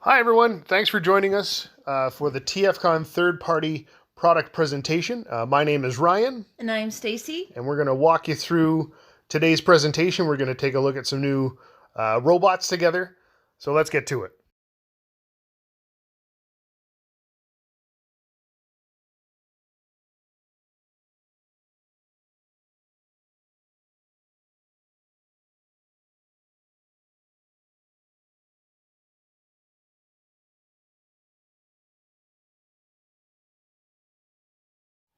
Hi everyone, thanks for joining us for the TFcon third-party product presentation. My name is Ryan. And I'm Stacy. And we're going to walk you through today's presentation. We're going to take a look at some new robots together. So let's get to it.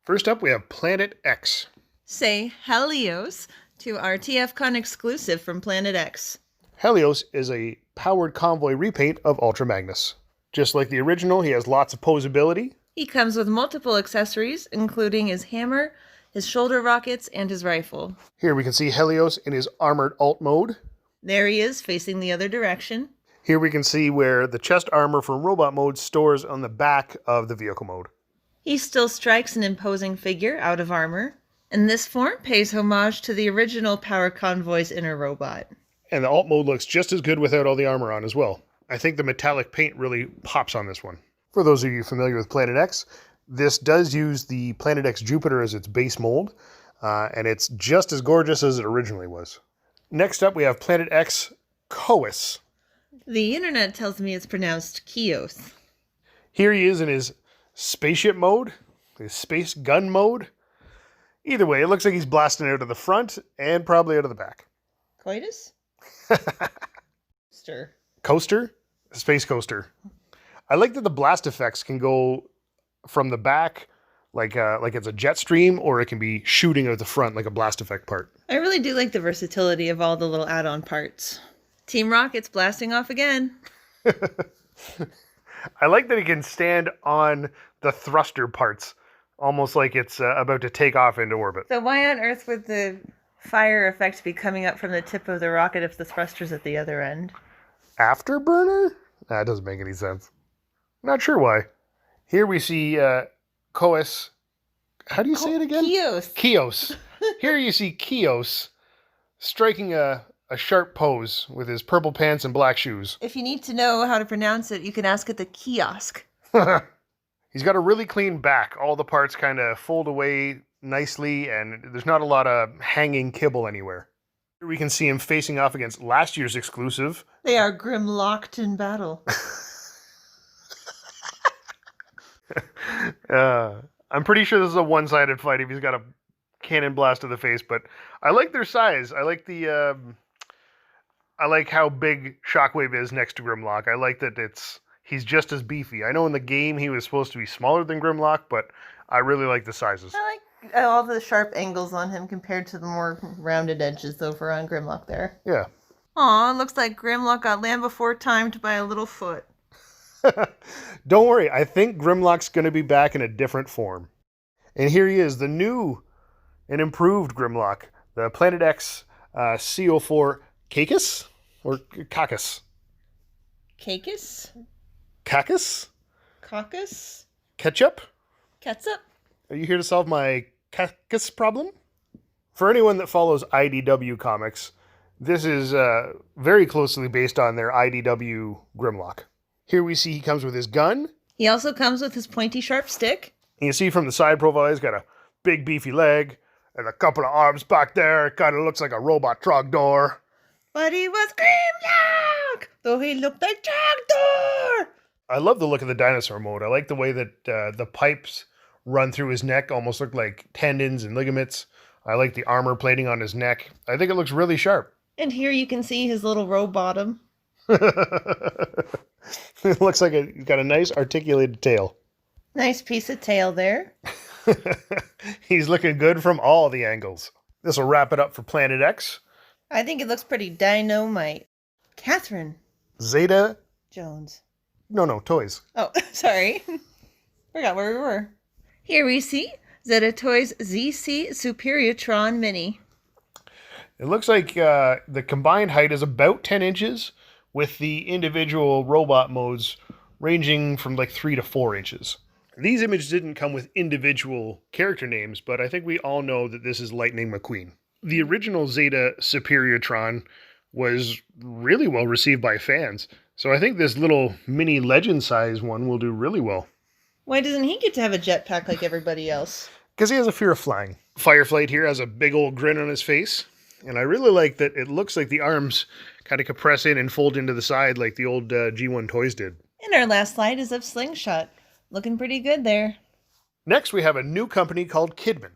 First up, we have Planet X. Say Helios to our TFcon exclusive from Planet X. Helios is a powered convoy repaint of Ultra Magnus. Just like the original, he has lots of posability. He comes with multiple accessories, including his hammer, his shoulder rockets, and his rifle. Here we can see Helios in his armored alt mode. There he is, facing the other direction. Here we can see where the chest armor from robot mode stores on the back of the vehicle mode. He still strikes an imposing figure out of armor, and this form pays homage to the original Power Convoy's inner robot. And the alt mode looks just as good without all the armor on as well. I think the metallic paint really pops on this one. For those of you familiar with Planet X, this does use the Planet X Jupiter as its base mold, and it's just as gorgeous as it originally was. Next up, we have Planet X Toys. The internet tells me it's pronounced Kios. Here he is in his spaceship mode, his space gun mode. Either way, it looks like he's blasting out of the front and probably out of the back. Coitus? Coaster. Coaster? Space coaster. I like that the blast effects can go from the back like it's a jet stream, or it can be shooting out the front like a blast effect part. I really do like the versatility of all the little add-on parts. Team Rocket's blasting off again. I like that he can stand on the thruster parts, almost like it's about to take off into orbit. So why on earth would the fire effect be coming up from the tip of the rocket if the thruster's at the other end? Afterburner? That doesn't make any sense. Not sure why. Here we see Kois. How do you say it again? Kios. Kios. Here you see Kios striking a sharp pose with his purple pants and black shoes. If you need to know how to pronounce it, you can ask at the kiosk. He's got a really clean back. All the parts kind of fold away nicely, and there's not a lot of hanging kibble anywhere. Here we can see him facing off against last year's exclusive. They are grim-locked in battle. I'm pretty sure this is a one-sided fight if he's got a cannon blast to the face, but I like their size. I like the I like how big Shockwave is next to Grimlock. I like that he's just as beefy. I know in the game he was supposed to be smaller than Grimlock, but I really like the sizes. I like all the sharp angles on him compared to the more rounded edges over on Grimlock there. Yeah. Aw, looks like Grimlock got land before timed by a little foot. Don't worry, I think Grimlock's going to be back in a different form. And here he is, the new and improved Grimlock, the Planet X CO4 Cacus? Or Cacus? Cacus? Cacus? Caucus? Ketchup? Ketchup? Are you here to solve my cacus problem? For anyone that follows IDW comics, this is very closely based on their IDW Grimlock. Here we see he comes with his gun. He also comes with his pointy sharp stick. And you see from the side profile, he's got a big beefy leg and a couple of arms back there. It kind of looks like a robot trogdor. But he was Grimlock, though he looked like Trogdor. I love the look of the dinosaur mode. I like the way that the pipes run through his neck, almost look like tendons and ligaments. I like the armor plating on his neck. I think it looks really sharp. And here you can see his little row bottom. It looks like he's got a nice articulated tail. Nice piece of tail there. He's looking good from all the angles. This will wrap it up for Planet X. I think it looks pretty dynamite. Catherine. Zeta. Jones. No, Toys. Oh, sorry. Forgot where we were. Here we see Zeta Toys ZC Superiortron Mini. It looks like the combined height is about 10 inches, with the individual robot modes ranging from like 3 to 4 inches. These images didn't come with individual character names, but I think we all know that this is Lightning McQueen. The original Zeta Superiortron was really well received by fans. So I think this little mini legend size one will do really well. Why doesn't he get to have a jetpack like everybody else? Because he has a fear of flying. Fireflight here has a big old grin on his face. And I really like that it looks like the arms kind of compress in and fold into the side like the old G1 Toys did. And our last slide is of Slingshot. Looking pretty good there. Next, we have a new company called Kidman.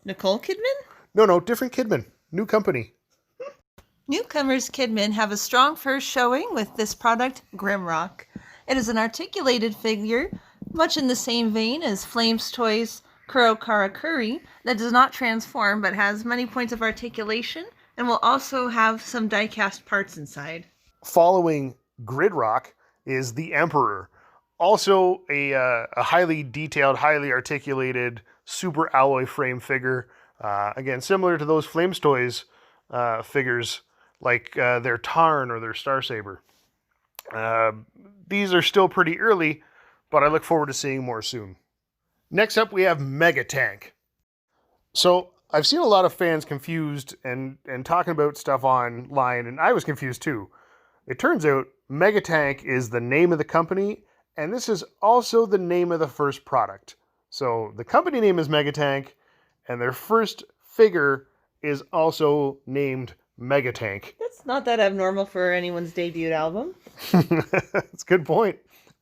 Nicole Kidman? No, different Kidman. New company. Newcomers Kidman have a strong first showing with this product, Grimrock. It is an articulated figure, much in the same vein as Flames Toys' Kuro Karakuri, that does not transform but has many points of articulation and will also have some die-cast parts inside. Following Gridrock is the Emperor. Also a highly detailed, highly articulated, super alloy frame figure. Again, similar to those Flames Toys figures, like their Tarn or their Starsaber. These are still pretty early, but I look forward to seeing more soon. Next up, we have Megatank. So I've seen a lot of fans confused and talking about stuff online, and I was confused too. It turns out Megatank is the name of the company, and this is also the name of the first product. So the company name is Megatank, and their first figure is also named Megatank. That's not that abnormal for anyone's debut album. That's a good point.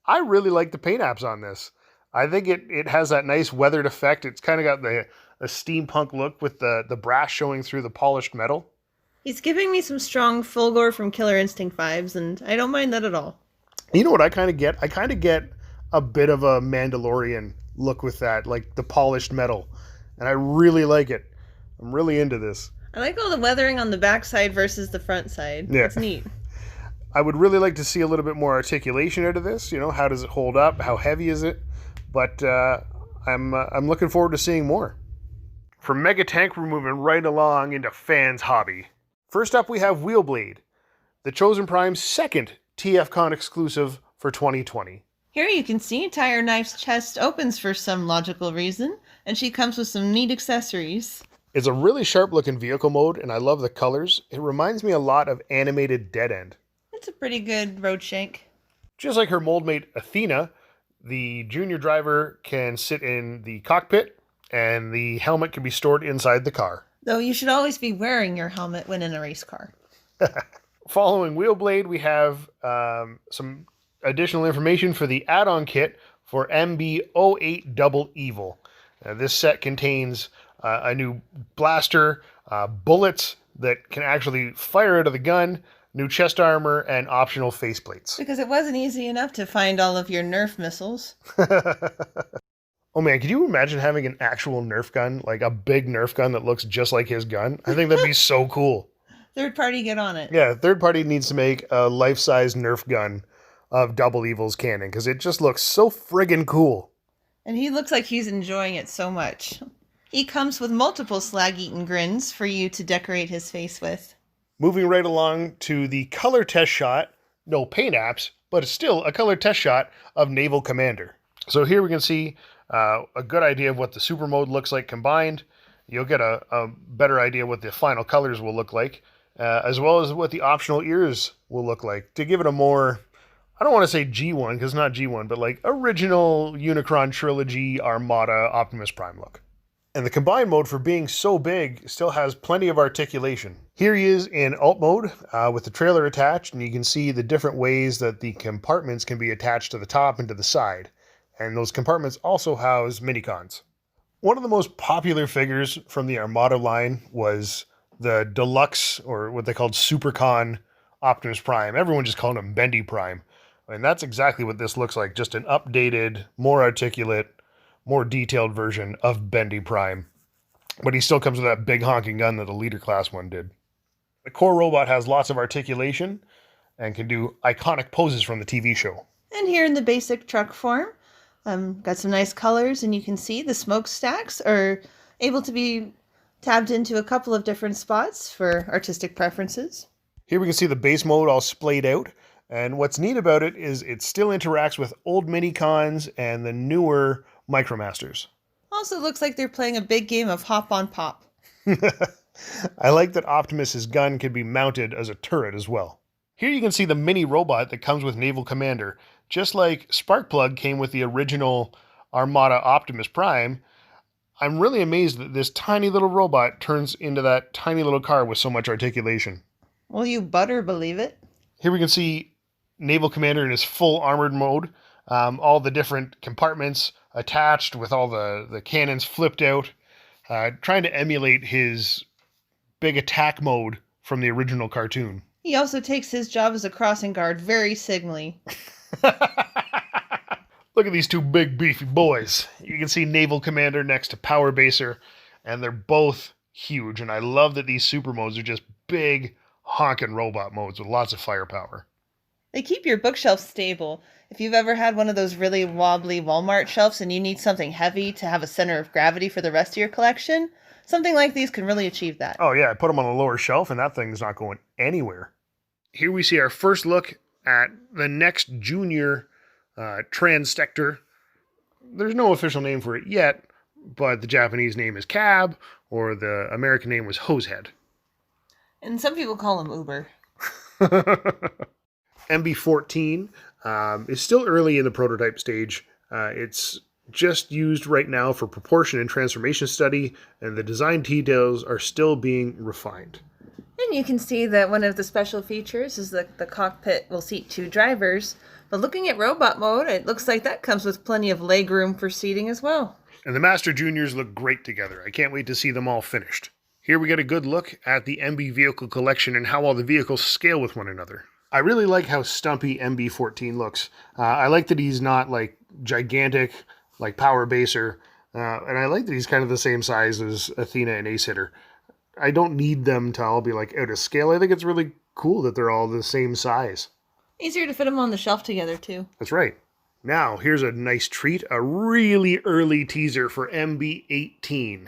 I really like the paint apps on this. I think it has that nice weathered effect. It's kind of got a steampunk look with the brass showing through the polished metal. He's giving me some strong Fulgor from Killer Instinct vibes, and I don't mind that at all. You know what I kind of get? I kind of get a bit of a Mandalorian look with that, like the polished metal. And I really like it. I'm really into this. I like all the weathering on the back side versus the front side. Yeah. It's neat. I would really like to see a little bit more articulation out of this. You know, how does it hold up? How heavy is it? But I'm looking forward to seeing more. From Megatank, we're moving right along into Fans Hobby. First up, we have Wheelblade, the Chosen Prime's second TFcon exclusive for 2020. Here you can see Tire Knife's chest opens for some logical reason, and she comes with some neat accessories. It's a really sharp looking vehicle mode, and I love the colors. It reminds me a lot of animated Dead End. It's a pretty good road shank. Just like her mold mate Athena, the junior driver can sit in the cockpit, and the helmet can be stored inside the car. Though you should always be wearing your helmet when in a race car. Following Wheelblade, we have some additional information for the add-on kit for MB08 Double Evil. This set contains a new blaster, bullets that can actually fire out of the gun, new chest armor, and optional faceplates. Because it wasn't easy enough to find all of your Nerf missiles. Oh man, could you imagine having an actual Nerf gun? Like a big Nerf gun that looks just like his gun? I think that'd be so cool. Third party, get on it. Yeah, third party needs to make a life-size Nerf gun of Double Evil's cannon, because it just looks so friggin' cool. And he looks like he's enjoying it so much. He comes with multiple slag-eaten grins for you to decorate his face with. Moving right along to the color test shot, no paint apps, but it's still a color test shot of Naval Commander. So here we can see a good idea of what the super mode looks like combined. You'll get a better idea what the final colors will look like, as well as what the optional ears will look like, to give it a more, I don't want to say G1, because it's not G1, but like original Unicron Trilogy Armada Optimus Prime look. And the combined mode, for being so big, still has plenty of articulation. Here he is in alt mode with the trailer attached, and you can see the different ways that the compartments can be attached to the top and to the side. And those compartments also house minicons. One of the most popular figures from the Armada line was the deluxe, or what they called Supercon Optimus Prime. Everyone just called him Bendy Prime. And that's exactly what this looks like, just an updated, more articulate, more detailed version of Bendy Prime. But he still comes with that big honking gun that the leader class one did. The core robot has lots of articulation and can do iconic poses from the TV show. And here in the basic truck form, got some nice colors, and you can see the smokestacks are able to be tabbed into a couple of different spots for artistic preferences. Here we can see the base mode all splayed out. And what's neat about it is it still interacts with old minicons and the newer Micromasters. Also looks like they're playing a big game of hop on pop. I like that Optimus's gun can be mounted as a turret as well. Here you can see the mini robot that comes with Naval Commander. Just like Sparkplug came with the original Armada Optimus Prime, I'm really amazed that this tiny little robot turns into that tiny little car with so much articulation. Will you butter believe it? Here we can see Naval Commander in his full armored mode. All the different compartments attached with all the cannons flipped out. Trying to emulate his big attack mode from the original cartoon. He also takes his job as a crossing guard very signally. Look at these two big beefy boys. You can see Naval Commander next to Power Baser, and they're both huge. And I love that these super modes are just big, honking robot modes with lots of firepower. They keep your bookshelf stable. If you've ever had one of those really wobbly Walmart shelves and you need something heavy to have a center of gravity for the rest of your collection, something like these can really achieve that. Oh yeah, I put them on a lower shelf and that thing's not going anywhere. Here we see our first look at the next junior Transsector. There's no official name for it yet, but the Japanese name is Cab, or the American name was Hosehead. And some people call him Uber. MB14 is still early in the prototype stage. It's just used right now for proportion and transformation study, and the design details are still being refined. And you can see that one of the special features is that the cockpit will seat 2 drivers. But looking at robot mode, it looks like that comes with plenty of leg room for seating as well. And the Master Juniors look great together. I can't wait to see them all finished. Here we get a good look at the MB vehicle collection and how all the vehicles scale with one another. I really like how stumpy MB14 looks. I like that he's not like gigantic like Power Baser, and I like that he's kind of the same size as Athena and Ace Hitter. I don't need them to all be like out of scale. I think it's really cool that they're all the same size. Easier to fit them on the shelf together too. That's right. Now, here's a nice treat, a really early teaser for MB18.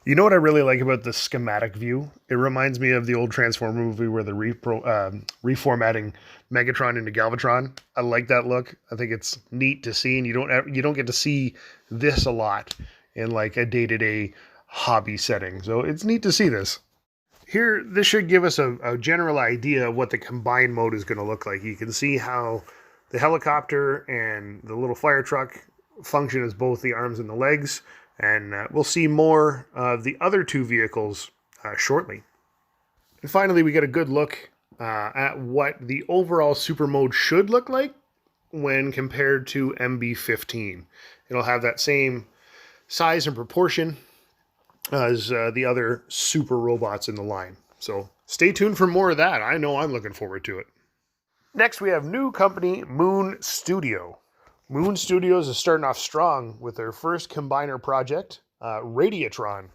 You know what I really like about the schematic view? It reminds me of the old Transformer movie where they're reformatting Megatron into Galvatron. I like that look. I think it's neat to see, and you don't get to see this a lot in like a day-to-day hobby setting. So it's neat to see this. Here, this should give us a general idea of what the combined mode is going to look like. You can see how the helicopter and the little fire truck function as both the arms and the legs. And we'll see more of the other 2 vehicles shortly. And finally, we get a good look at what the overall super mode should look like when compared to MB15. It'll have that same size and proportion as the other super robots in the line. So stay tuned for more of that. I know I'm looking forward to it. Next, we have new company Moon Studio. Moon Studios is starting off strong with their first combiner project, Radiatron.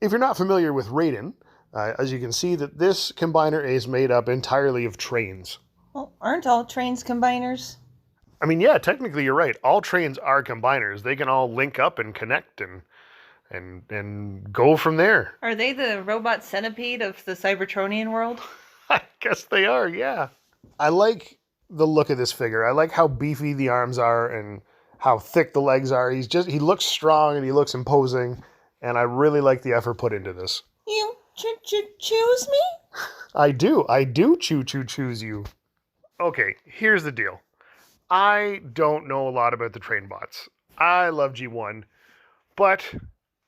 If you're not familiar with Raiden, as you can see that this combiner is made up entirely of trains. Well, aren't all trains combiners? I mean, yeah, technically you're right. All trains are combiners. They can all link up and connect and go from there. Are they the robot centipede of the Cybertronian world? I guess they are, yeah. I like the look of this figure. I like how beefy the arms are and how thick the legs are. He looks strong and he looks imposing, and I really like the effort put into this. You choose me? I do choose you. Okay, here's the deal. I don't know a lot about the train bots. I love G1, but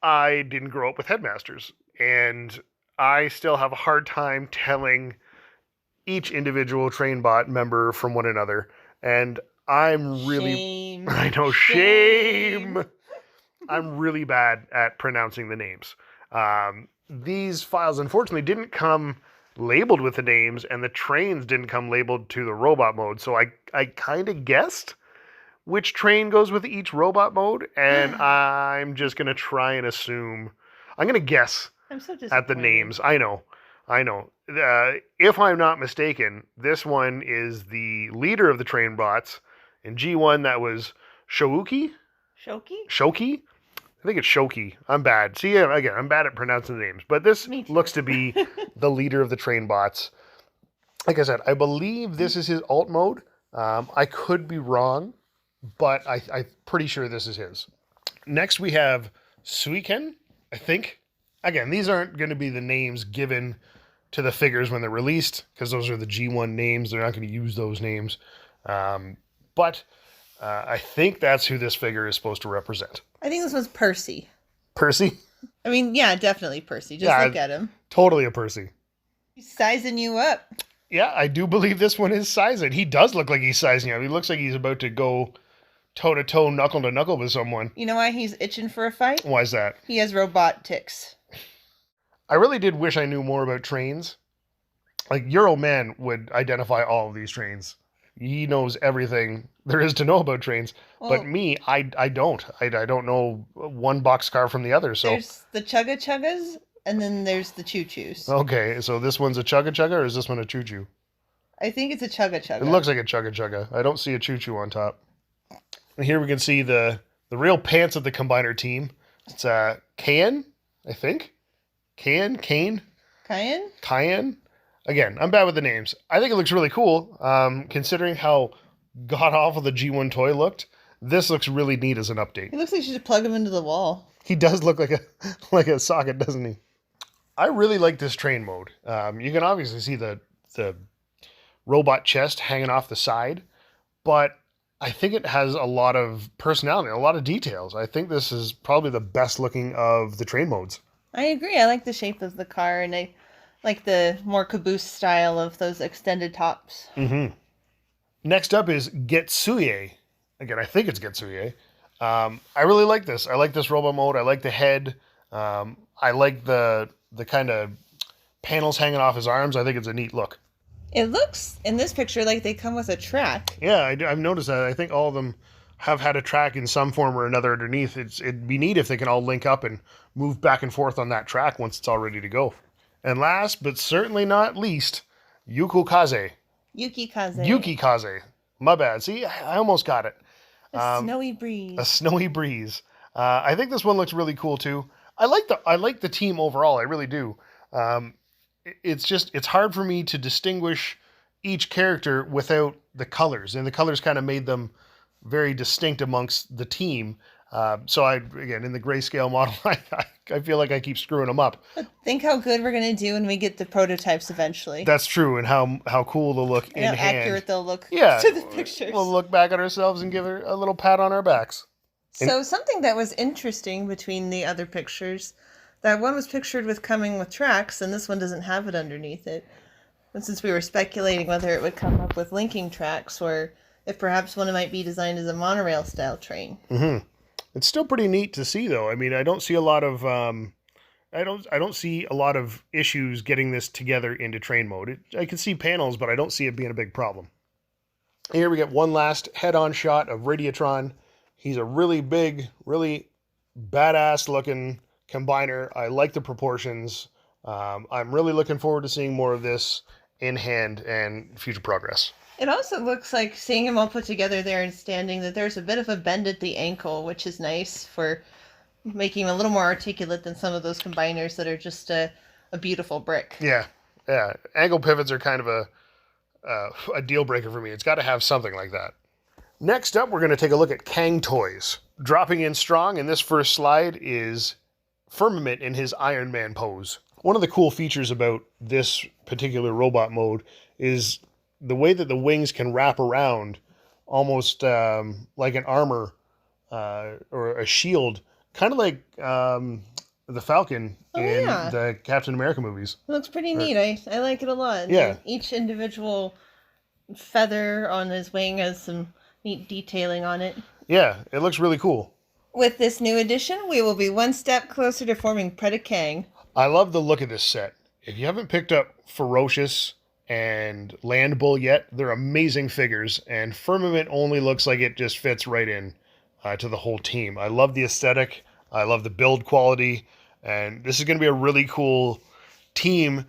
I didn't grow up with Headmasters, and I still have a hard time telling each individual trainbot member from one another, and I'm really... Shame. I know, shame! I'm really bad at pronouncing the names. These files, unfortunately, didn't come labeled with the names, and the trains didn't come labeled to the robot mode, so I kind of guessed which train goes with each robot mode, and I'm just going to try and assume... I'm going to guess I'm so at the names. I know. If I'm not mistaken, this one is the leader of the train bots. In G1, that was Shoki? Shoki? I think it's Shoki. I'm bad. See, again, I'm bad at pronouncing the names. But this looks to be the leader of the train bots. Like I said, I believe this is his alt mode. I could be wrong, but I'm pretty sure this is his. Next, we have Suiken, I think. Again, these aren't going to be the names given to the figures when they're released, because those are the G1 names. They're not going to use those names. But I think that's who this figure is supposed to represent. I think this was Percy. Percy? I mean, yeah, definitely Percy. Just look at him. Totally a Percy. He's sizing you up. Yeah, I do believe this one is sizing. He does look like he's sizing you up. He looks like he's about to go toe-to-toe, knuckle-to-knuckle with someone. You know why he's itching for a fight? Why is that? He has robot tics. I really did wish I knew more about trains. Like, Euro Man would identify all of these trains. He knows everything there is to know about trains. Well, but me, I don't. I don't know one boxcar from the other. So there's the Chugga Chuggas, and then there's the Choo Choos. Okay, so this one's a Chugga Chugga, or is this one a Choo Choo? I think it's a Chugga Chugga. It looks like a Chugga Chugga. I don't see a Choo Choo on top. And here we can see the real pants of the Combiner team. It's Cayenne, I think. Cayenne? Cayenne? Again, I'm bad with the names. I think it looks really cool. Considering how god-awful the G1 toy looked, this looks really neat as an update. He looks like you should plug him into the wall. He does look like a socket, doesn't he? I really like this train mode. You can obviously see the robot chest hanging off the side, but I think it has a lot of personality, a lot of details. I think this is probably the best looking of the train modes. I agree. I like the shape of the car, and I like the more caboose style of those extended tops. Mm-hmm. Next up is Getsuye. Again, I think it's Getsuye. I really like this. I like this robot mode. I like the head. I like the kind of panels hanging off his arms. I think it's a neat look. It looks, in this picture, like they come with a track. Yeah, I've noticed that. I think all of them have had a track in some form or another underneath. It'd be neat if they can all link up and move back and forth on that track once it's all ready to go. And last, but certainly not least, Yukikaze. Yukikaze. My bad. See, I almost got it. A snowy breeze. A snowy breeze. I think this one looks really cool too. I like the team overall. I really do. It's hard for me to distinguish each character without the colors, and the colors kind of made them very distinct amongst the team. So again, in the grayscale model, I feel like I keep screwing them up. But think how good we're going to do when we get the prototypes eventually. That's true, and how cool they'll look in hand. How accurate they'll look to the pictures. We'll look back at ourselves and give her a little pat on our backs. So something that was interesting between the other pictures, that one was pictured with coming with tracks, and this one doesn't have it underneath it. And since we were speculating whether it would come up with linking tracks, or if perhaps one might be designed as a monorail style train. Mm-hmm. It's still pretty neat to see, though. I mean, I don't see a lot of I don't see a lot of issues getting this together into train mode. I can see panels, but I don't see it being a big problem. Here we get one last head-on shot of Radiatron. He's a really big, really badass looking combiner. I like the proportions. I'm really looking forward to seeing more of this in hand and future progress. It also looks like, seeing him all put together there and standing, that there's a bit of a bend at the ankle, which is nice for making him a little more articulate than some of those combiners that are just a beautiful brick. Yeah. Ankle pivots are kind of a deal breaker for me. It's got to have something like that. Next up, we're going to take a look at Kang Toys. Dropping in strong in this first slide is Firmament in his Iron Man pose. One of the cool features about this particular robot mode is the way that the wings can wrap around almost like an armor or a shield, kind of like the Falcon in the Captain America movies. It looks pretty neat. I like it a lot. Yeah. Each individual feather on his wing has some neat detailing on it. Yeah, it looks really cool. With this new addition, we will be one step closer to forming Predacang. I love the look of this set. If you haven't picked up Ferocious and Land Bull yet, they're amazing figures, and Firmament only looks like it just fits right in to the whole team. I love the aesthetic. I love the build quality, and this is going to be a really cool team,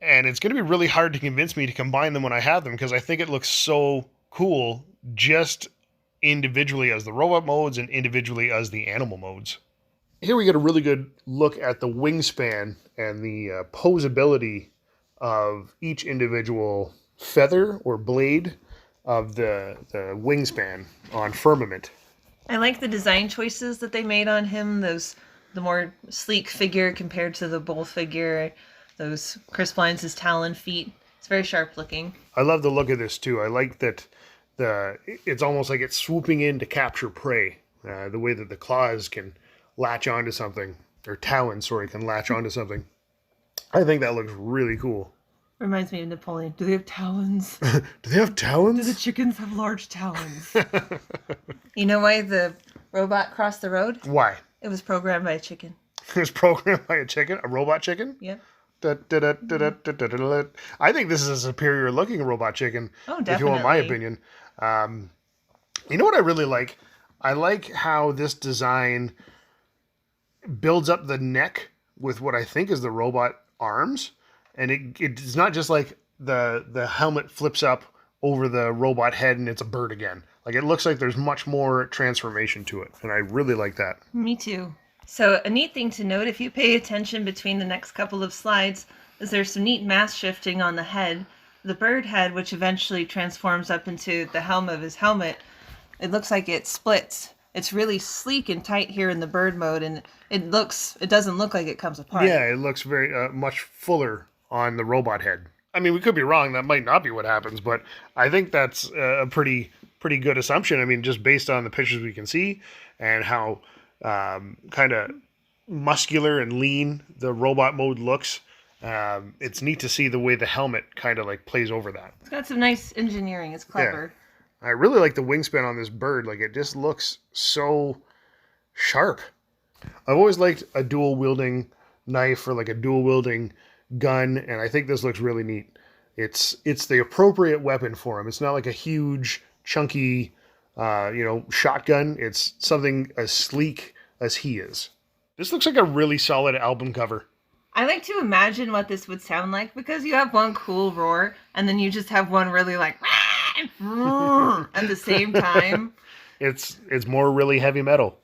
and it's going to be really hard to convince me to combine them when I have them, because I think it looks so cool just individually as the robot modes and individually as the animal modes. Here we get a really good look at the wingspan and the posability of each individual feather or blade of the wingspan on Firmament. I like the design choices that they made on him. The more sleek figure compared to the bull figure. those crisp lines, his talon feet. It's very sharp looking. I love the look of this too. I like that it's almost like it's swooping in to capture prey. The way that the claws can latch onto something, or talons, sorry, can latch onto something. I think that looks really cool. Reminds me of Napoleon. Do they have talons? Do they have talons? Do the chickens have large talons? You know why the robot crossed the road? Why? It was programmed by a chicken. It was programmed by a chicken? A robot chicken? Yep. I think this is a superior looking robot chicken. Oh, definitely. If you want my opinion. You know what I really like? I like how this design builds up the neck with what I think is the robot arms. And it's not just like the helmet flips up over the robot head and it's a bird again. Like, it looks like there's much more transformation to it. And I really like that. Me too. So a neat thing to note, if you pay attention between the next couple of slides, is there's some neat mass shifting on the head. The bird head, which eventually transforms up into the helm of his helmet, it looks like it splits. It's really sleek and tight here in the bird mode, and it doesn't look like it comes apart. Yeah, it looks very much fuller on the robot head. I mean, we could be wrong. That might not be what happens, but I think that's a pretty good assumption. I mean, just based on the pictures we can see and how kind of muscular and lean the robot mode looks. It's neat to see the way the helmet kind of like plays over that. It's got some nice engineering. It's clever. Yeah. I really like the wingspan on this bird. Like, it just looks so sharp. I've always liked a dual wielding knife or like a dual wielding gun, and I think this looks really neat. It's the appropriate weapon for him. It's not like a huge, chunky, shotgun. It's something as sleek as he is. This looks like a really solid album cover. I like to imagine what this would sound like, because you have one cool roar and then you just have one really like at the same time. It's more really heavy metal.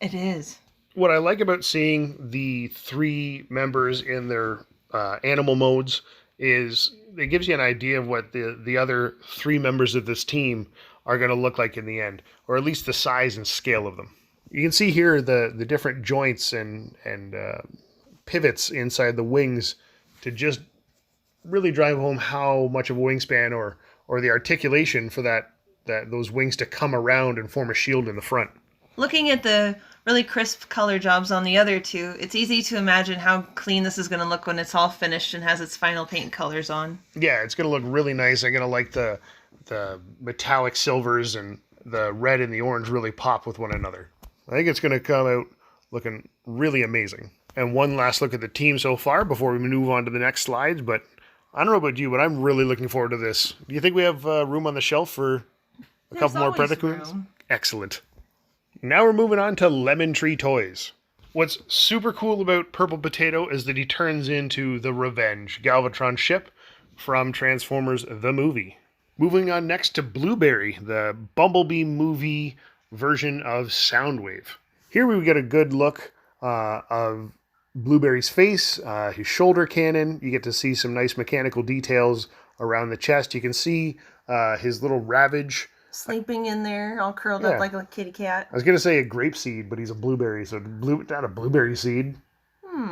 It is. What I like about seeing the three members in their animal modes is it gives you an idea of what the other three members of this team are going to look like in the end, or at least the size and scale of them. You can see here the different joints and pivots inside the wings to just really drive home how much of a wingspan or the articulation for those wings to come around and form a shield in the front. Looking at the really crisp color jobs on the other two, it's easy to imagine how clean this is going to look when it's all finished and has its final paint colors on. Yeah, it's going to look really nice. I'm going to like the metallic silvers, and the red and the orange really pop with one another. I think it's going to come out looking really amazing. And one last look at the team so far before we move on to the next slides. But I don't know about you, but I'm really looking forward to this. Do you think we have room on the shelf for a couple more Predacons? Excellent. Now we're moving on to Lemon Tree Toys. What's super cool about Purple Potato is that he turns into the Revenge Galvatron ship from Transformers the movie. Moving on next to Blueberry, the Bumblebee movie version of Soundwave. Here we get a good look of Blueberry's face, his shoulder cannon. You get to see some nice mechanical details around the chest. You can see his little Ravage sleeping in there, all curled up like a kitty cat. I was going to say a grape seed, but he's a blueberry, so not a blueberry seed.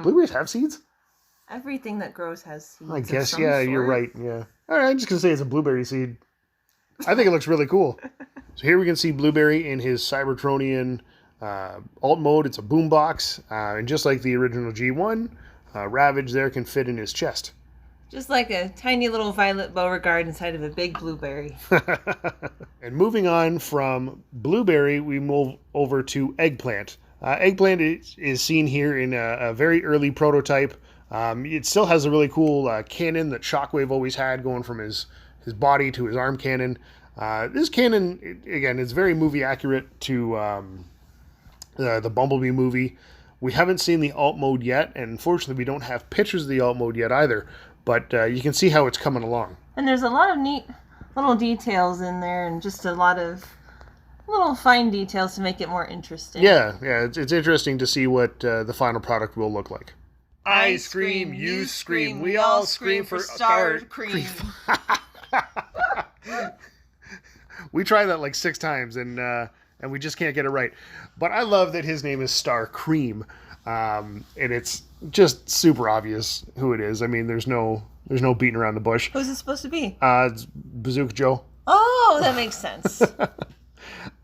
Blueberries have seeds? Everything that grows has seeds. I guess, yeah, you're right, yeah. All right, I'm just going to say it's a blueberry seed. I think it looks really cool. So here we can see Blueberry in his Cybertronian alt mode. It's a boombox, and just like the original G1, Ravage there can fit in his chest. Just like a tiny little Violet Beauregard inside of a big blueberry. And moving on from Blueberry, we move over to Eggplant. Eggplant is seen here in a very early prototype. It still has a really cool cannon that Shockwave always had, going from his body to his arm cannon. This cannon, again, is very movie accurate to the Bumblebee movie. We haven't seen the alt mode yet, and unfortunately we don't have pictures of the alt mode yet either. But you can see how it's coming along. And there's a lot of neat little details in there, and just a lot of little fine details to make it more interesting. Yeah, it's interesting to see what the final product will look like. I scream, you scream, we all scream for Star Cream. We tried that like 6 times, and we just can't get it right. But I love that his name is Star Cream, and it's just super obvious who it is. I mean, there's no beating around the bush. Who's it supposed to be? It's Bazooka Joe. Oh, that makes sense.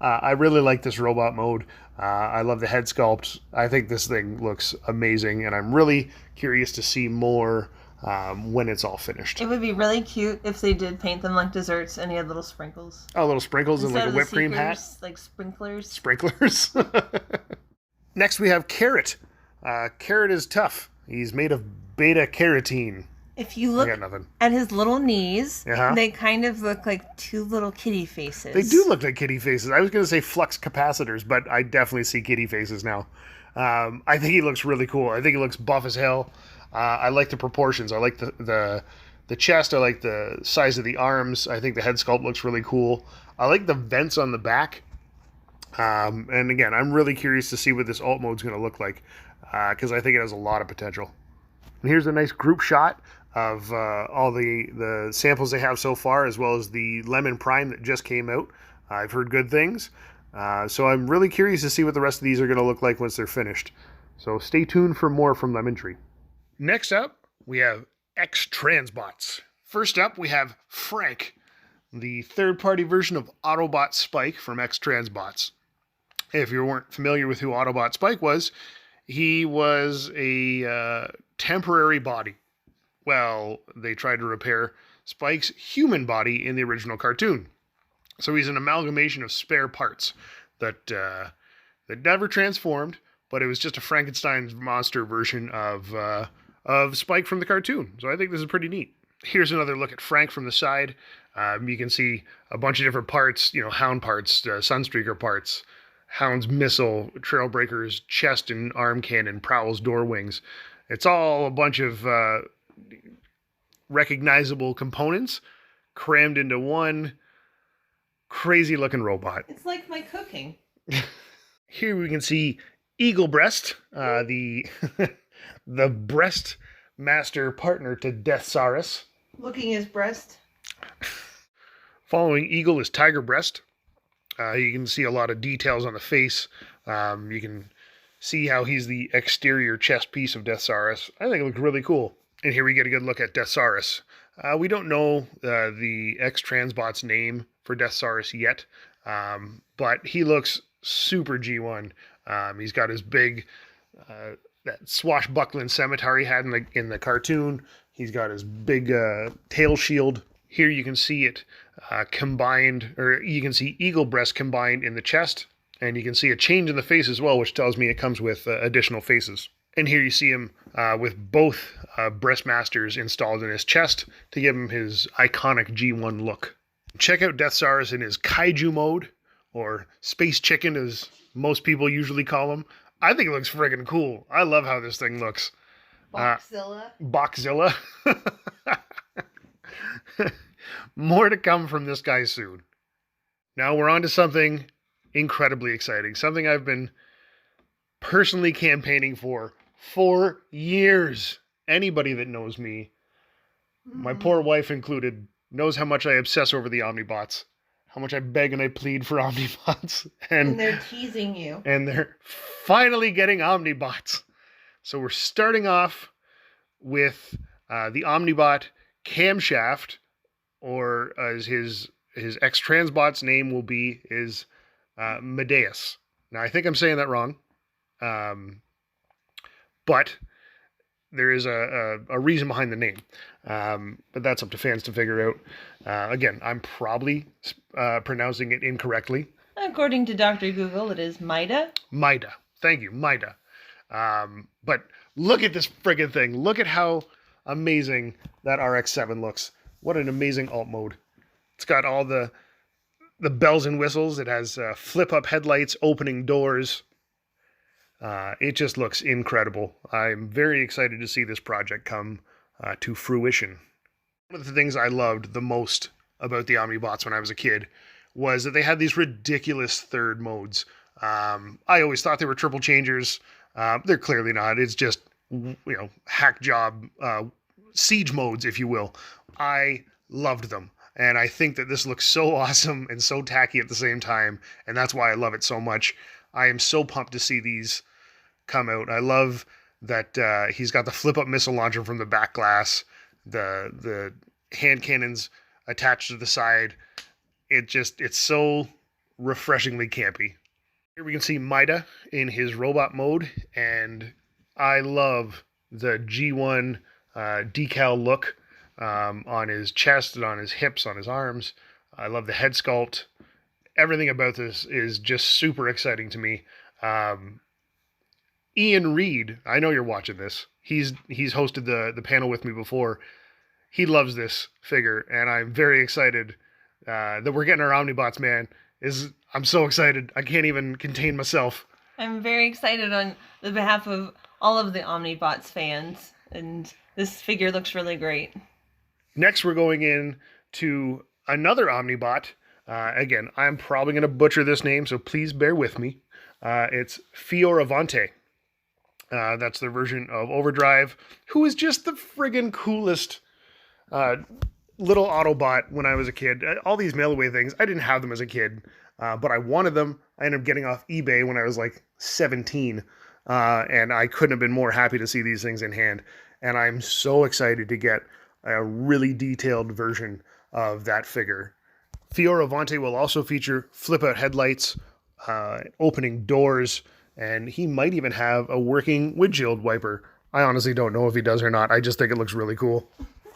I really like this robot mode. I love the head sculpt. I think this thing looks amazing, and I'm really curious to see more when it's all finished. It would be really cute if they did paint them like desserts and he had little sprinkles. Oh, little sprinkles and like a whipped cream hat. Like sprinklers. Sprinklers. Next, we have Carrot. Carrot is tough. He's made of beta carotene. If you look at his little knees, they kind of look like two little kitty faces. They do look like kitty faces. I was going to say flux capacitors, but I definitely see kitty faces now. I think he looks really cool. I think he looks buff as hell. I like the proportions. I like the chest. I like the size of the arms. I think the head sculpt looks really cool. I like the vents on the back. And again, I'm really curious to see what this alt mode is going to look like because I think it has a lot of potential. And here's a nice group shot of all the samples they have so far, as well as the Lemon Prime that just came out. I've heard good things. So I'm really curious to see what the rest of these are going to look like once they're finished. So stay tuned for more from Lemon Tree. Next up, we have XTransbots. First up, we have Frank, the third-party version of Autobot Spike from XTransbots. If you weren't familiar with who Autobot Spike was, he was a temporary body. Well, they tried to repair Spike's human body in the original cartoon. So he's an amalgamation of spare parts that never transformed, but it was just a Frankenstein's monster version of Spike from the cartoon. So I think this is pretty neat. Here's another look at Frank from the side. You can see a bunch of different parts, Hound parts, Sunstreaker parts, Hound's missile, Trailbreaker's chest and arm cannon, Prowl's door wings. It's all a bunch of recognizable components crammed into one crazy looking robot. It's like my cooking. Here we can see Eagle Breast, the the breast master partner to Deathsaurus. Looking his breast. Following Eagle is Tiger Breast. You can see a lot of details on the face. You can see how he's the exterior chest piece of Deathsaurus. I think it looks really cool. And here we get a good look at Deathsaurus. We don't know the XTransbots name for Deathsaurus yet, but he looks super G1. He's got his big that swashbuckling scimitar he had in the cartoon. He's got his big tail shield. Here you can see it combined, or you can see Eagle Breast combined in the chest, and you can see a change in the face as well, which tells me it comes with additional faces. And here you see him with both Breastmasters installed in his chest to give him his iconic G1 look. Check out Deathsaurus in his Kaiju mode, or Space Chicken as most people usually call him. I think it looks friggin' cool. I love how this thing looks. Boxzilla. Boxzilla. More to come from this guy soon. Now we're on to something incredibly exciting. Something I've been personally campaigning for years. Anybody that knows me, my poor wife included, knows how much I obsess over the Omnibots. How much I beg and I plead for Omnibots. And they're teasing you. And they're finally getting Omnibots. So we're starting off with the Omnibot Camshaft, or as his XTransbots name will be, is Medeus. Now, I think I'm saying that wrong. But there is a reason behind the name. But that's up to fans to figure out. Again, I'm probably pronouncing it incorrectly. According to Dr. Google, it is Mida. Mida. Thank you, Mida. But look at this friggin' thing. Look at how amazing that RX-7 looks. What an amazing alt mode. It's got all the bells and whistles. It has flip-up headlights, opening doors. It just looks incredible. I'm very excited to see this project come to fruition. One of the things I loved the most about the Omnibots when I was a kid was that they had these ridiculous third modes. I always thought they were triple changers. They're clearly not. It's just, hack job siege modes, if you will. I loved them. And I think that this looks so awesome and so tacky at the same time. And that's why I love it so much. I am so pumped to see these come out. I love that he's got the flip-up missile launcher from the back glass, the hand cannons attached to the side. It's so refreshingly campy. Here we can see Mida in his robot mode, and I love the G1 decal look on his chest and on his hips, on his arms. I love the head sculpt. Everything about this is just super exciting to me. Ian Reed, I know you're watching this. He's hosted the panel with me before. He loves this figure, and I'm very excited that we're getting our Omnibots, man. I'm so excited. I can't even contain myself. I'm very excited on the behalf of all of the Omnibots fans, and this figure looks really great. Next, we're going in to another Omnibot. Again, I'm probably going to butcher this name, so please bear with me. It's Fioravante. That's their version of Overdrive, who is just the friggin' coolest little Autobot when I was a kid. All these mail-away things, I didn't have them as a kid, but I wanted them. I ended up getting off eBay when I was like 17, and I couldn't have been more happy to see these things in hand. And I'm so excited to get a really detailed version of that figure. Fioravante will also feature flip-out headlights, opening doors, and he might even have a working windshield wiper. I honestly don't know if he does or not. I just think it looks really cool.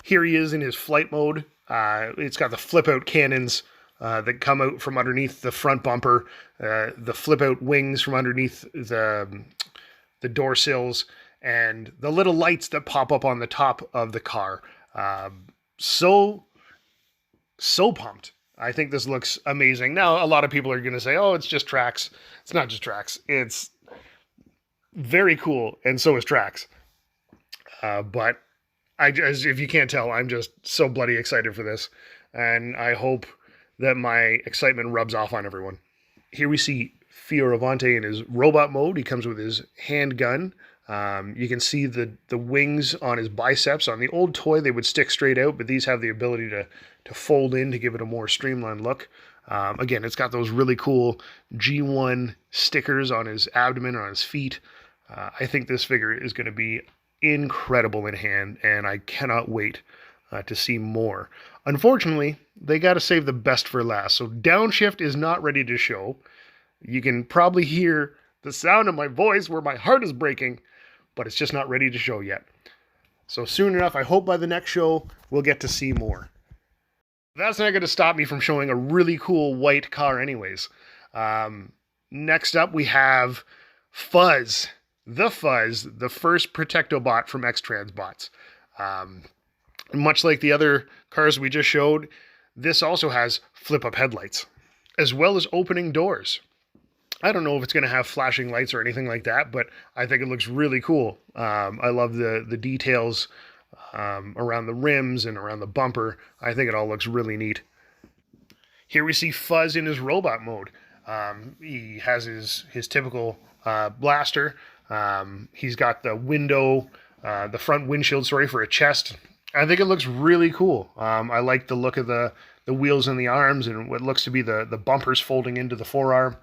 Here he is in his flight mode. It's got the flip-out cannons that come out from underneath the front bumper, the flip-out wings from underneath the door sills, and the little lights that pop up on the top of the car. So pumped. I think this looks amazing. Now, a lot of people are going to say, oh, it's just Trax. It's not just Trax. It's very cool, and so is Trax. But if you can't tell, I'm just so bloody excited for this. And I hope that my excitement rubs off on everyone. Here we see Fioravante in his robot mode. He comes with his handgun. You can see the wings on his biceps. On the old toy, they would stick straight out, but these have the ability to fold in to give it a more streamlined look. Again, it's got those really cool G1 stickers on his abdomen or on his feet. I think this figure is going to be incredible in hand, and I cannot wait to see more. Unfortunately, they got to save the best for last. So Downshift is not ready to show. You can probably hear the sound of my voice where my heart is breaking, but it's just not ready to show yet. So soon enough, I hope by the next show, we'll get to see more. That's not going to stop me from showing a really cool white car anyways. Next up, we have Fuzz. The Fuzz, the first Protectobot from XTransbots. Much like the other cars we just showed, this also has flip-up headlights, as well as opening doors. I don't know if it's going to have flashing lights or anything like that, but I think it looks really cool. I love the details around the rims and around the bumper. I think it all looks really neat. Here we see Fuzz in his robot mode. He has his typical blaster. He's got the front windshield, for a chest. I think it looks really cool. I like the look of the wheels and the arms and what looks to be the bumpers folding into the forearm.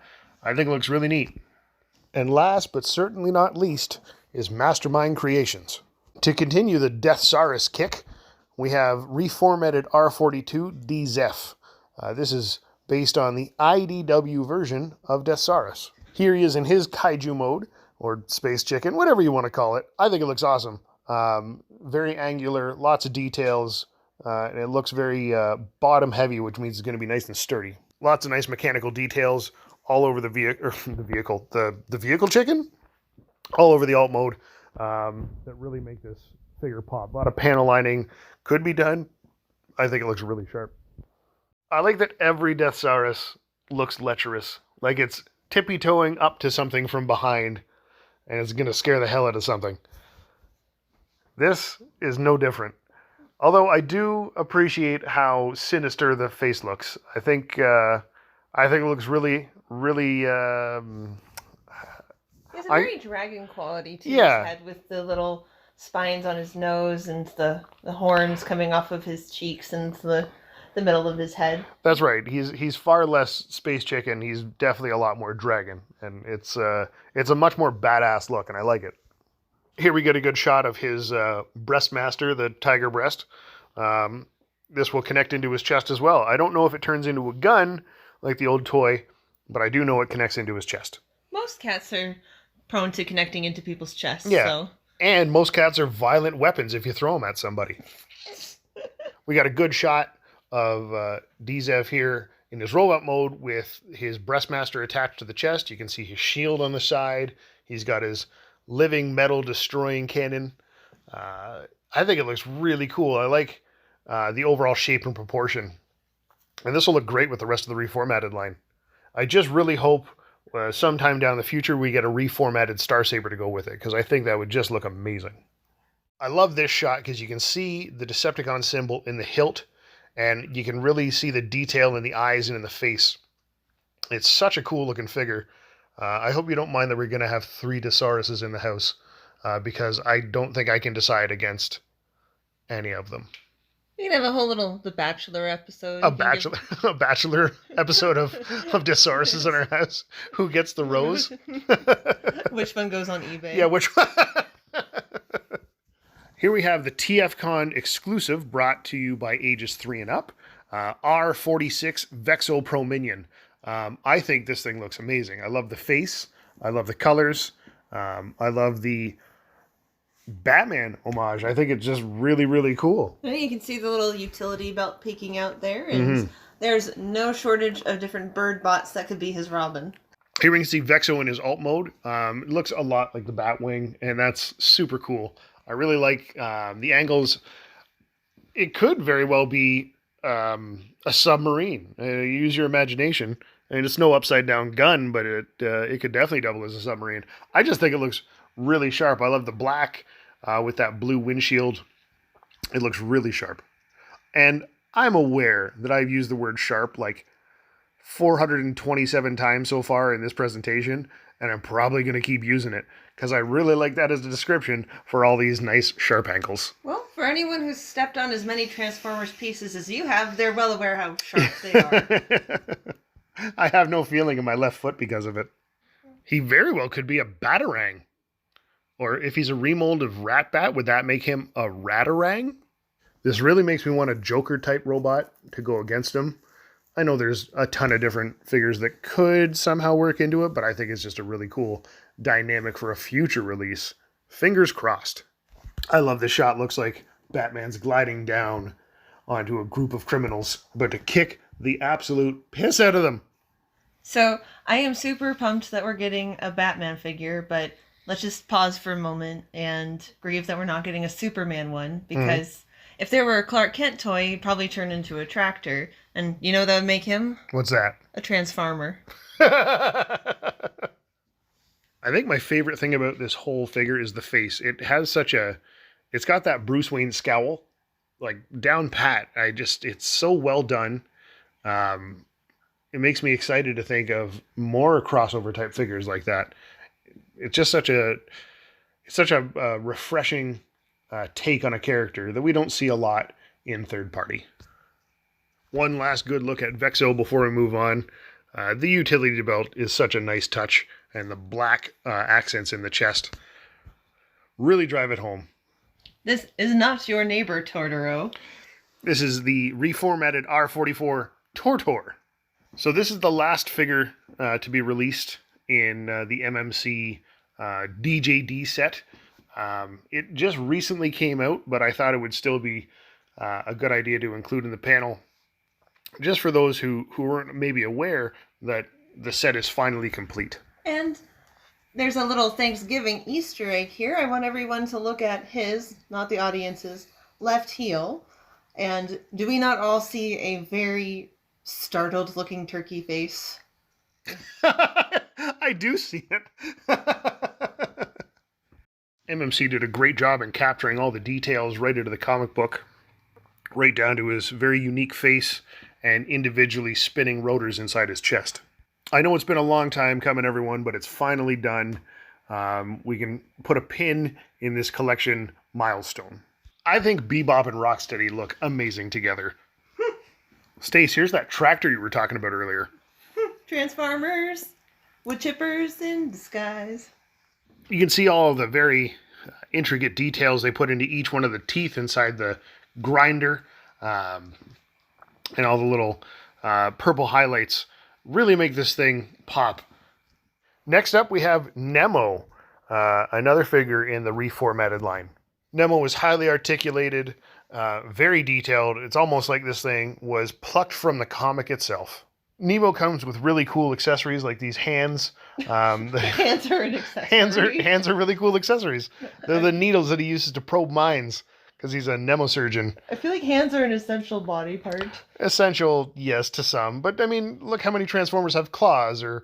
I think it looks really neat. And last, but certainly not least, is Mastermind Creations. To continue the Deathsaurus kick, we have reformatted R42 DZEF. This is based on the IDW version of Deathsaurus. Here he is in his kaiju mode, or space chicken, whatever you want to call it. I think it looks awesome. Very angular, lots of details, and it looks very bottom heavy, which means it's going to be nice and sturdy. Lots of nice mechanical details all over the vehicle chicken, all over the alt mode, that really make this figure pop. A lot of panel lining could be done. I think it looks really sharp. I like that every Deathsaurus looks lecherous, like it's tippy-toeing up to something from behind, and it's going to scare the hell out of something. This is no different. Although I do appreciate how sinister the face looks. I think it looks really. He has a very dragon quality to his head, with the little spines on his nose and the horns coming off of his cheeks and the middle of his head. That's right. He's far less space chicken. He's definitely a lot more dragon, and it's a much more badass look, and I like it. Here we get a good shot of his breastmaster, the tiger breast. This will connect into his chest as well. I don't know if it turns into a gun like the old toy, but I do know it connects into his chest. Most cats are prone to connecting into people's chests. Yeah. So. And most cats are violent weapons if you throw them at somebody. We got a good shot of DZEV here in his robot mode with his breastmaster attached to the chest. You can see his shield on the side. He's got his living metal destroying cannon. I think it looks really cool. I like the overall shape and proportion. And this will look great with the rest of the reformatted line. I just really hope sometime down the future we get a reformatted Star Saber to go with it, because I think that would just look amazing. I love this shot because you can see the Decepticon symbol in the hilt, and you can really see the detail in the eyes and in the face. It's such a cool looking figure. I hope you don't mind that we're going to have 3 Desauruses in the house, because I don't think I can decide against any of them. You can have a whole little The Bachelor episode. A bachelor episode of Desauruses in our house. Who gets the rose? Which one goes on eBay? Yeah, which one? Here we have the TFcon exclusive brought to you by ages 3 and up. R46 Vexo Pro Minion. I think this thing looks amazing. I love the face. I love the colors. I love the Batman homage. I think it's just really, really cool. You can see the little utility belt peeking out there, and there's no shortage of different bird bots that could be his Robin. Here we can see Vexo in his alt mode. It looks a lot like the Batwing, and that's super cool. I really like the angles. It could very well be a submarine. Use your imagination. I mean, it's no upside-down gun, but it could definitely double as a submarine. I just think it looks really sharp. I love the black with that blue windshield. It looks really sharp. And I'm aware that I've used the word sharp like 427 times so far in this presentation, and I'm probably going to keep using it because I really like that as a description for all these nice sharp ankles. Well, for anyone who's stepped on as many Transformers pieces as you have, they're well aware how sharp they are. I have no feeling in my left foot because of it. He very well could be a Batarang. Or if he's a remold of Ratbat, would that make him a Ratarang? This really makes me want a Joker-type robot to go against him. I know there's a ton of different figures that could somehow work into it, but I think it's just a really cool dynamic for a future release. Fingers crossed. I love this shot. Looks like Batman's gliding down onto a group of criminals, but to kick the absolute piss out of them. So I am super pumped that we're getting a Batman figure, but let's just pause for a moment and grieve that we're not getting a Superman one, because if there were a Clark Kent toy, he'd probably turn into a tractor. And you know what that would make him? What's that? A Transformer. I think my favorite thing about this whole figure is the face. It has it's got that Bruce Wayne scowl, like down pat. It's so well done. It makes me excited to think of more crossover type figures like that. It's just such a refreshing take on a character that we don't see a lot in third party. One last good look at Vexo before we move on. The utility belt is such a nice touch, and the black accents in the chest really drive it home. This is not your neighbor, Totoro. This is the reformatted R44 Tortor. So this is the last figure to be released in the MMC DJD set. It just recently came out, but I thought it would still be a good idea to include in the panel, just for those who weren't maybe aware that the set is finally complete. And there's a little Thanksgiving Easter egg here. I want everyone to look at his, not the audience's, left heel. And do we not all see a very startled looking turkey face? I do see it. MMC did a great job in capturing all the details right into the comic book, right down to his very unique face and individually spinning rotors inside his chest. I know it's been a long time coming, everyone, but it's finally done. We can put a pin in this collection milestone. I think Bebop and Rocksteady look amazing together. Stace, here's that tractor you were talking about earlier. Transformers, wood chippers in disguise. You can see all of the very intricate details they put into each one of the teeth inside the grinder, and all the little purple highlights really make this thing pop. Next up, we have Nemo, another figure in the reformatted line. Nemo is highly articulated, very detailed. It's almost like this thing was plucked from the comic itself. Nemo comes with really cool accessories like these hands. Hands are an accessory. Hands are really cool accessories. They're the needles that he uses to probe mines because he's a nemosurgeon. I feel like hands are an essential body part. Essential, yes, to some. But, I mean, look how many Transformers have claws or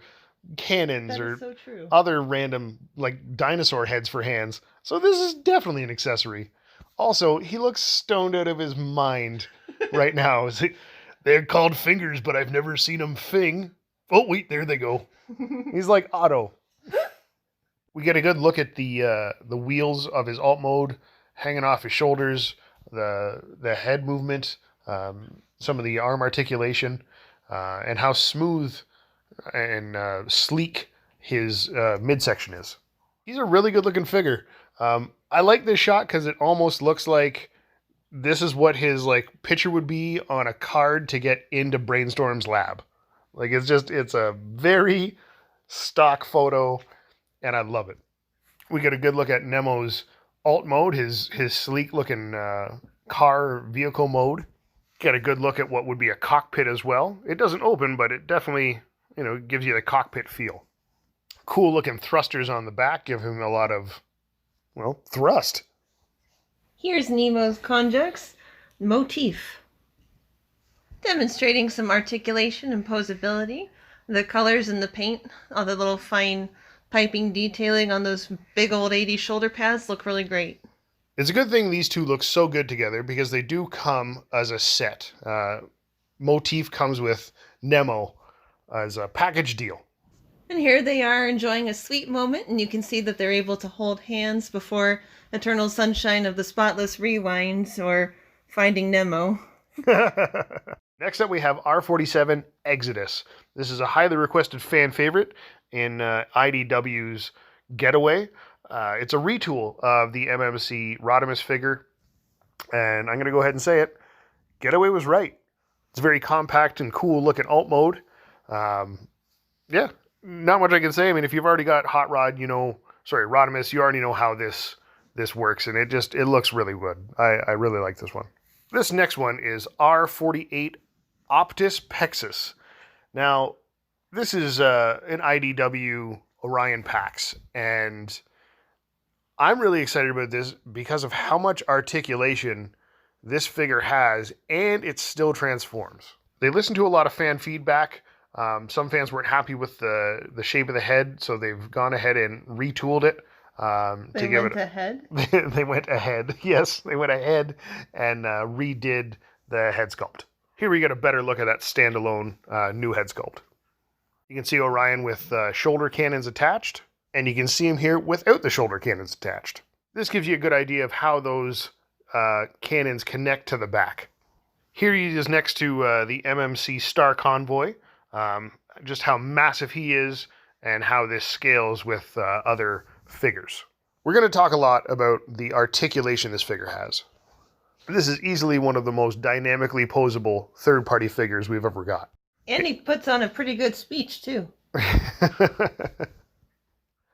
cannons or so true. Other random, like, dinosaur heads for hands. So this is definitely an accessory. Also, he looks stoned out of his mind right now. They're called fingers, but I've never seen them fing. Oh, wait, there they go. He's like Otto. We get a good look at the wheels of his alt mode hanging off his shoulders, the head movement, some of the arm articulation, and how smooth and sleek his midsection is. He's a really good looking figure. I like this shot because it almost looks like this is what his like picture would be on a card to get into Brainstorm's lab. Like it's a very stock photo, and I love it. We get a good look at Nemo's alt mode, his sleek looking car vehicle mode. Get a good look at what would be a cockpit as well. It doesn't open, but it definitely, gives you the cockpit feel. Cool looking thrusters on the back give him a lot of, thrust. Here's Nemo's conjux motif, demonstrating some articulation and posability. The colors and the paint, all the little fine piping detailing on those big old 80s shoulder pads look really great. It's a good thing these two look so good together because they do come as a set. Motif comes with Nemo as a package deal. And here they are enjoying a sweet moment, and you can see that they're able to hold hands before Eternal Sunshine of the Spotless rewinds or Finding Nemo. Next up, we have R47 Exodus. This is a highly requested fan favorite in IDW's Getaway. It's a retool of the MMC Rodimus figure, and I'm going to go ahead and say it. Getaway was right. It's very compact and cool looking alt mode. Yeah, not much I can say. I mean, if you've already got Hot Rod, Rodimus, you already know how this works, and it looks really good. I really like this one. This next one is R48 Optus Pexus. Now, this is an IDW Orion Pax, and I'm really excited about this because of how much articulation this figure has, and it still transforms. They listened to a lot of fan feedback. Some fans weren't happy with the shape of the head, so they've gone ahead and retooled it. They went ahead? They went ahead. Yes, they went ahead and redid the head sculpt. Here we get a better look at that standalone new head sculpt. You can see Orion with shoulder cannons attached, and you can see him here without the shoulder cannons attached. This gives you a good idea of how those cannons connect to the back. Here he is next to the MMC Star Convoy, just how massive he is and how this scales with other figures. We're going to talk a lot about the articulation this figure has. This is easily one of the most dynamically posable third-party figures we've ever got. And he puts on a pretty good speech, too.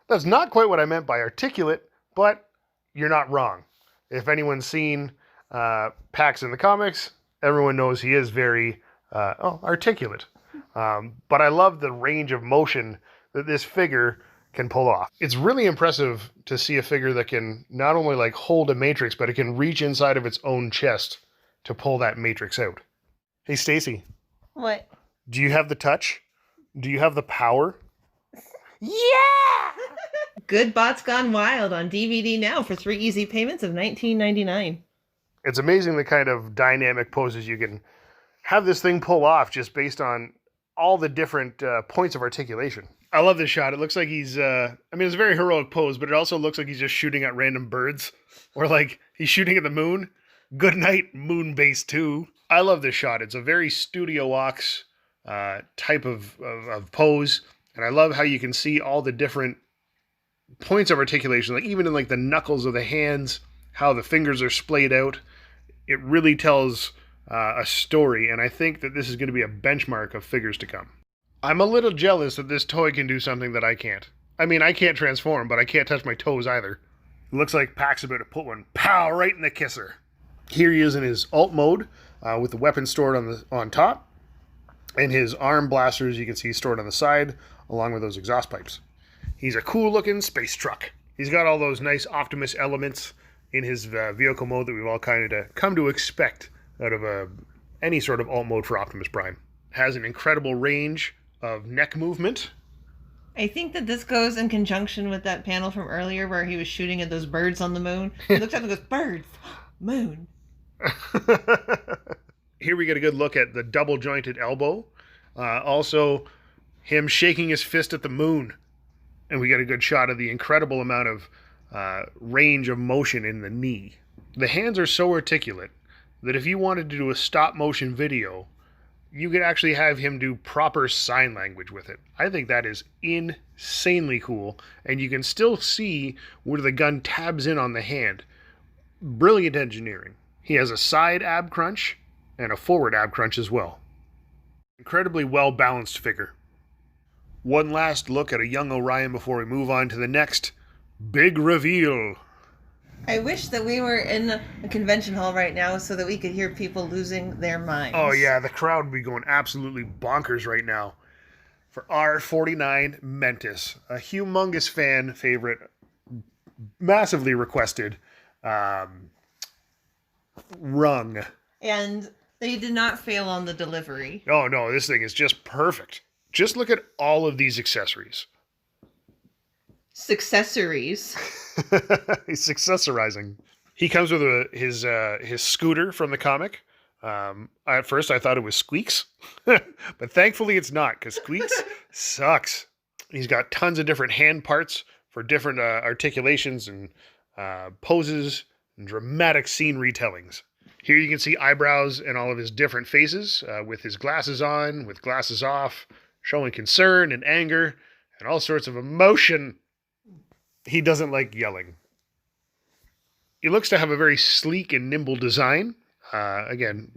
That's not quite what I meant by articulate, but you're not wrong. If anyone's seen Pax in the comics, everyone knows he is very articulate. But I love the range of motion that this figure can pull off. It's really impressive to see a figure that can not only like hold a matrix, but it can reach inside of its own chest to pull that matrix out. Hey, Stacy. What? Do you have the touch? Do you have the power? Yeah! Good Bots Gone Wild on DVD now for 3 easy payments of $19.99. It's amazing the kind of dynamic poses you can have this thing pull off just based on all the different points of articulation. I love this shot. It looks like he's, it's a very heroic pose, but it also looks like he's just shooting at random birds. Or like he's shooting at the moon. Good night, Moon Base 2. I love this shot. It's a very Studio Ox type of pose. And I love how you can see all the different points of articulation, like even in like the knuckles of the hands, how the fingers are splayed out. It really tells a story, and I think that this is going to be a benchmark of figures to come. I'm a little jealous that this toy can do something that I can't. I mean, I can't transform, but I can't touch my toes either. It looks like Pack's about to put one, pow, right in the kisser. Here he is in his alt mode, with the weapon stored on top, and his arm blasters you can see stored on the side, along with those exhaust pipes. He's a cool looking space truck. He's got all those nice Optimus elements in his vehicle mode that we've all kind of come to expect out of any sort of alt mode for Optimus Prime. Has an incredible range of neck movement. I think that this goes in conjunction with that panel from earlier where he was shooting at those birds on the moon. He looks up and goes, birds, moon. Here we get a good look at the double jointed elbow. Also, him shaking his fist at the moon. And we get a good shot of the incredible amount of range of motion in the knee. The hands are so articulate that if you wanted to do a stop motion video, you could actually have him do proper sign language with it. I think that is insanely cool, and you can still see where the gun tabs in on the hand. Brilliant engineering. He has a side ab crunch and a forward ab crunch as well. Incredibly well balanced figure. One last look at a young Orion before we move on to the next big reveal. I wish that we were in a convention hall right now so that we could hear people losing their minds. Oh yeah, the crowd would be going absolutely bonkers right now. For R49 Mentis, a humongous fan favorite, massively requested, rung. And they did not fail on the delivery. Oh no, this thing is just perfect. Just look at all of these accessories. Successories. He's successorizing. He comes with his scooter from the comic. At first, I thought it was Squeaks, but thankfully it's not, because Squeaks sucks. He's got tons of different hand parts for different articulations and poses and dramatic scene retellings. Here you can see eyebrows and all of his different faces, with his glasses on, with glasses off, showing concern and anger and all sorts of emotion. He doesn't like yelling. He looks to have a very sleek and nimble design. Again,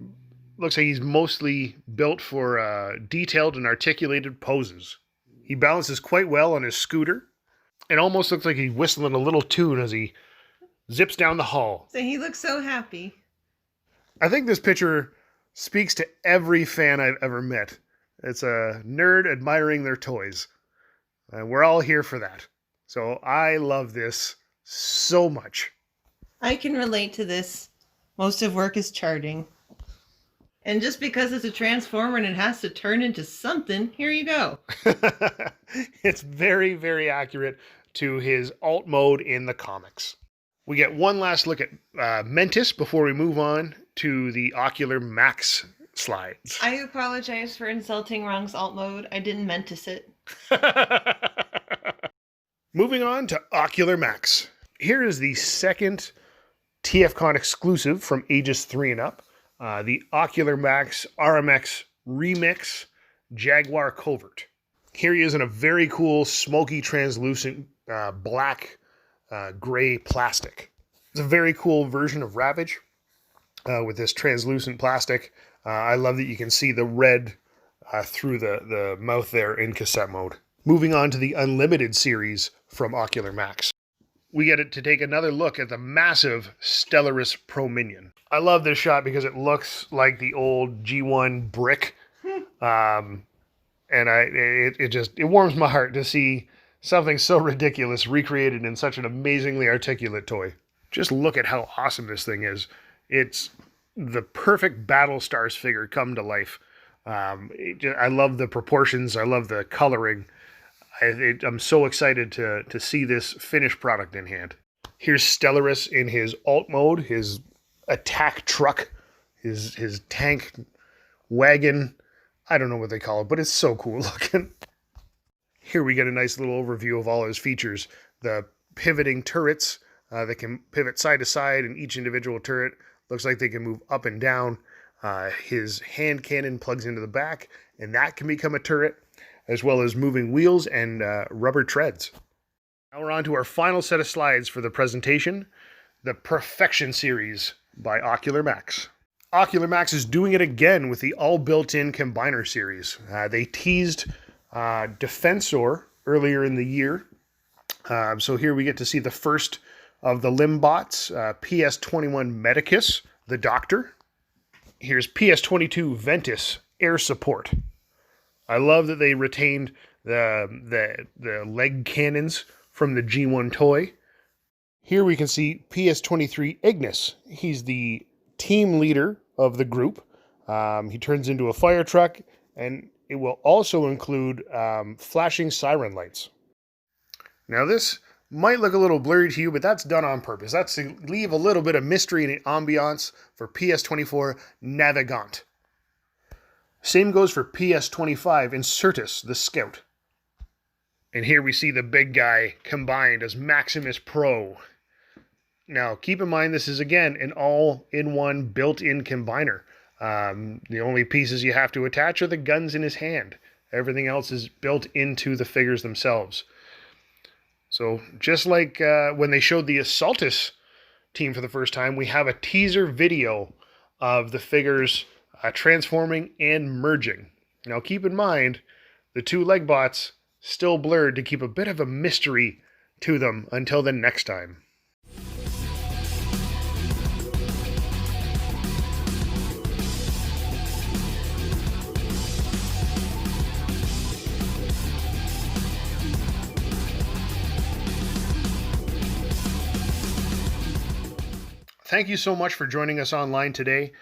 looks like he's mostly built for detailed and articulated poses. He balances quite well on his scooter. It almost looks like he's whistling a little tune as he zips down the hall. So he looks so happy. I think this picture speaks to every fan I've ever met. It's a nerd admiring their toys. We're all here for that. So I love this so much. I can relate to this. Most of work is charting. And just because it's a transformer and it has to turn into something, here you go. It's very, very accurate to his alt mode in the comics. We get one last look at Mentis before we move on to the Ocular Max slides. I apologize for insulting Wrong's alt mode. I didn't Mentis it. Moving on to Ocular Max. Here is the second TFcon exclusive from ages 3 and up. The Ocular Max RMX Remix Jaguar Covert. Here he is in a very cool, smoky, translucent, black, gray plastic. It's a very cool version of Ravage with this translucent plastic. I love that you can see the red through the mouth there in cassette mode. Moving on to the Unlimited series from Ocular Max. We get it to take another look at the massive Stellaris Pro Minion. I love this shot because it looks like the old G1 brick. And it warms my heart to see something so ridiculous recreated in such an amazingly articulate toy. Just look at how awesome this thing is. It's the perfect Battlestars figure come to life. I love the proportions. I love the coloring. I'm so excited to see this finished product in hand. Here's Stellaris in his alt mode, his attack truck, his tank wagon. I don't know what they call it, but it's so cool looking. Here we get a nice little overview of all his features. The pivoting turrets that can pivot side to side, and each individual turret looks like they can move up and down. His hand cannon plugs into the back, and that can become a turret, as well as moving wheels and rubber treads. Now we're on to our final set of slides for the presentation, the Perfection series by Ocular Max. Ocular Max is doing it again with the all built-in combiner series. They teased Defensor earlier in the year. So here we get to see the first of the Limbots, PS21 Medicus, the Doctor. Here's PS22 Ventus, Air Support. I love that they retained the leg cannons from the G1 toy. Here we can see PS23 Ignis. He's the team leader of the group. He turns into a fire truck, and it will also include flashing siren lights. Now this might look a little blurry to you, but that's done on purpose. That's to leave a little bit of mystery and ambiance for PS24 Navigant. Same goes for PS25 Incertus, the Scout. And here we see the big guy combined as Maximus Pro. Now, keep in mind, this is, again, an all-in-one built-in combiner. The only pieces you have to attach are the guns in his hand. Everything else is built into the figures themselves. So, just like when they showed the Assaultus team for the first time, we have a teaser video of the figures transforming and merging. Now, keep in mind, the two Legbots still blurred to keep a bit of a mystery to them until the next time. Thank you so much for joining us online today.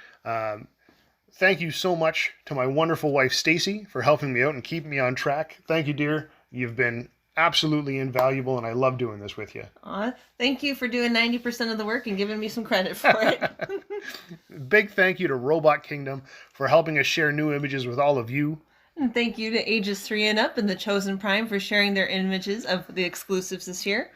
Thank you so much to my wonderful wife, Stacy, for helping me out and keeping me on track. Thank you, dear. You've been absolutely invaluable, and I love doing this with you. Aw, thank you for doing 90% of the work and giving me some credit for it. Big thank you to Robot Kingdom for helping us share new images with all of you. And thank you to Ages 3 and Up and the Chosen Prime for sharing their images of the exclusives this year.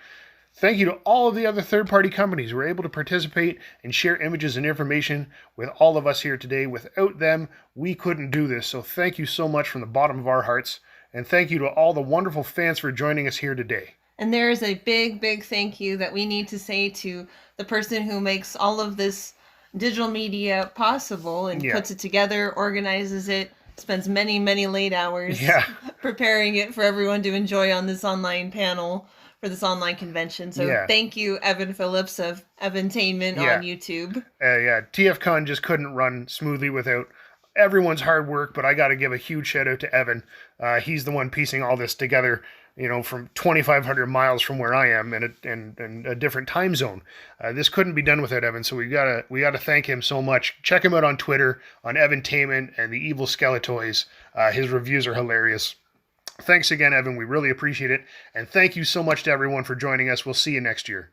Thank you to all of the other third-party companies who were able to participate and share images and information with all of us here today. Without them, we couldn't do this. So thank you so much from the bottom of our hearts. And thank you to all the wonderful fans for joining us here today. And there is a big, big thank you that we need to say to the person who makes all of this digital media possible and puts it together, organizes it, spends many, many late hours preparing it for everyone to enjoy on this online panel. For this online convention. So thank you, Evan Phillips of Evantainment on YouTube. TFcon just couldn't run smoothly without everyone's hard work, but I got to give a huge shout out to Evan. He's the one piecing all this together, you know, from 2,500 miles from where I am in a different time zone. This couldn't be done without Evan, so we gotta thank him so much. Check him out on Twitter, on Evantainment and the Evil Zeta Toys. His reviews are hilarious. Thanks again, Evan. We really appreciate it. And thank you so much to everyone for joining us. We'll see you next year.